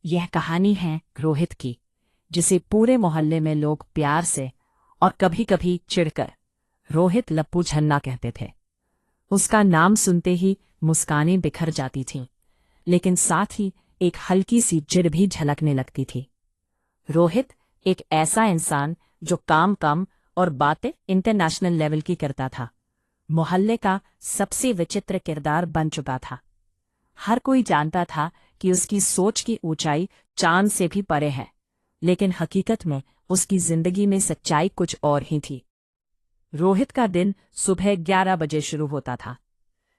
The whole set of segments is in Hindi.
यह कहानी है रोहित की, जिसे पूरे मोहल्ले में लोग प्यार से और कभी कभी चिढ़कर रोहित लप्पू झन्ना कहते थे। उसका नाम सुनते ही मुस्कानें बिखर जाती थीं, लेकिन साथ ही एक हल्की सी चिढ़ भी झलकने लगती थी। रोहित एक ऐसा इंसान जो काम कम और बातें इंटरनेशनल लेवल की करता था। मोहल्ले का सबसे विचित्र किरदार बन चुका था। हर कोई जानता था कि उसकी सोच की ऊंचाई चांद से भी परे है, लेकिन हकीकत में उसकी जिंदगी में सच्चाई कुछ और ही थी। रोहित का दिन सुबह 11 बजे शुरू होता था।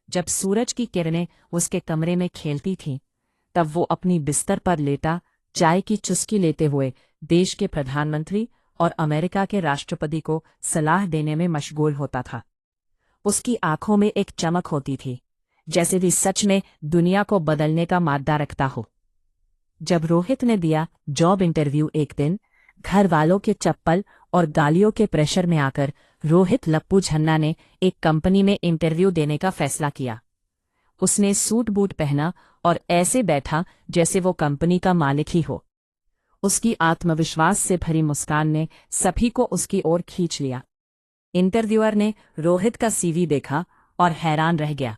जब सूरज की किरणें उसके कमरे में खेलती थीं, तब वो अपनी बिस्तर पर लेटा चाय की चुस्की लेते हुए देश के प्रधानमंत्री और अमेरिका के राष्ट्रपति को सलाह देने में मशगूल होता था। उसकी आंखों में एक चमक होती थी, जैसे भी सच में दुनिया को बदलने का मादा रखता हो। जब रोहित ने दिया जॉब इंटरव्यू एक दिन, घर वालों के चप्पल और गालियों के प्रेशर में आकर रोहित लप्पू झन्ना ने एक कंपनी में इंटरव्यू देने का फैसला किया। उसने सूट बूट पहना और ऐसे बैठा जैसे वो कंपनी का मालिक ही हो। उसकी आत्मविश्वास से भरी मुस्कान ने सभी को उसकी ओर खींच लिया। इंटरव्यूअर ने रोहित का सीवी देखा और हैरान रह गया।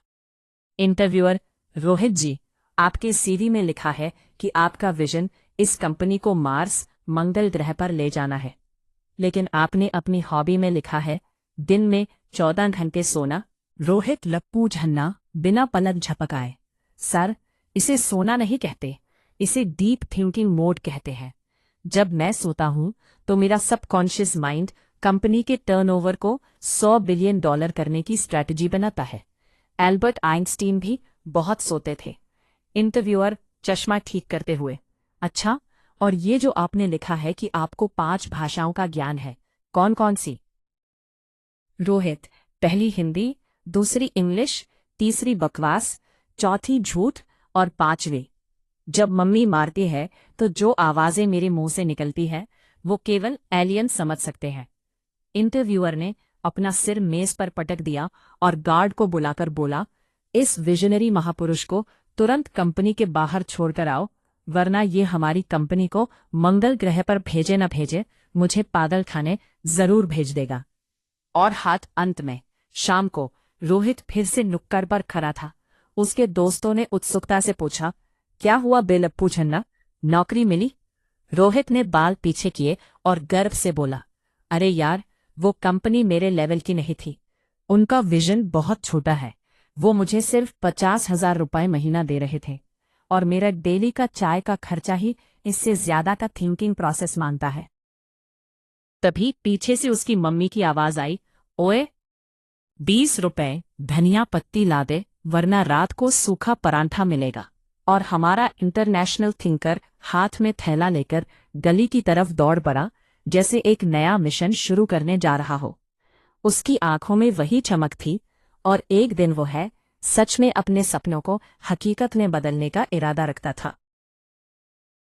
इंटरव्यूअर: रोहित जी, आपके सीवी में लिखा है कि आपका विजन इस कंपनी को मार्स, मंगल ग्रह पर ले जाना है, लेकिन आपने अपनी हॉबी में लिखा है दिन में 14 घंटे सोना। रोहित लप्पू झन्ना बिना पलक झपकाए: सर, इसे सोना नहीं कहते, इसे डीप थिंकिंग मोड कहते हैं। जब मैं सोता हूं तो मेरा सबकॉन्शियस माइंड कंपनी के टर्नओवर को $100 बिलियन करने की स्ट्रैटेजी बनाता है। एल्बर्ट आइंस्टीन भी बहुत सोते थे। इंटरव्यूअर चश्मा ठीक करते हुए: अच्छा, और ये जो आपने लिखा है कि आपको 5 भाषाओं का ज्ञान है, कौन कौन सी? रोहित: पहली हिंदी, दूसरी इंग्लिश, तीसरी बकवास, चौथी झूठ और 5वीं जब मम्मी मारती है तो जो आवाजें मेरे मुंह से निकलती है वो केवल एलियन समझ सकते हैं। इंटरव्यूअर ने अपना सिर मेज पर पटक दिया और गार्ड को बुलाकर बोला, इस विजनरी महापुरुष को तुरंत कंपनी के बाहर छोड़कर आओ, वरना ये हमारी कंपनी को मंगल ग्रह पर भेजे न भेजे, मुझे पागल खाने जरूर भेज देगा। और हाथ अंत में शाम को रोहित फिर से नुक्कड़ पर खड़ा था। उसके दोस्तों ने उत्सुकता से पूछा, क्या हुआ बे लप्पू झन्ना, नौकरी मिली? रोहित ने बाल पीछे किए और गर्व से बोला, अरे यार, वो कंपनी मेरे लेवल की नहीं थी। उनका विजन बहुत छोटा है। वो मुझे सिर्फ 50,000 रुपये महीना दे रहे थे और मेरा डेली का चाय का खर्चा ही इससे ज्यादा का थिंकिंग प्रोसेस मांगता है। तभी पीछे से उसकी मम्मी की आवाज आई, ओए, 20 रुपए धनिया पत्ती ला दे, वरना रात को सूखा परांठा मिलेगा। और हमारा इंटरनेशनल थिंकर हाथ में थैला लेकर गली की तरफ दौड़ पड़ा, जैसे एक नया मिशन शुरू करने जा रहा हो। उसकी आंखों में वही चमक थी, और एक दिन वो है सच में अपने सपनों को हकीकत में बदलने का इरादा रखता था।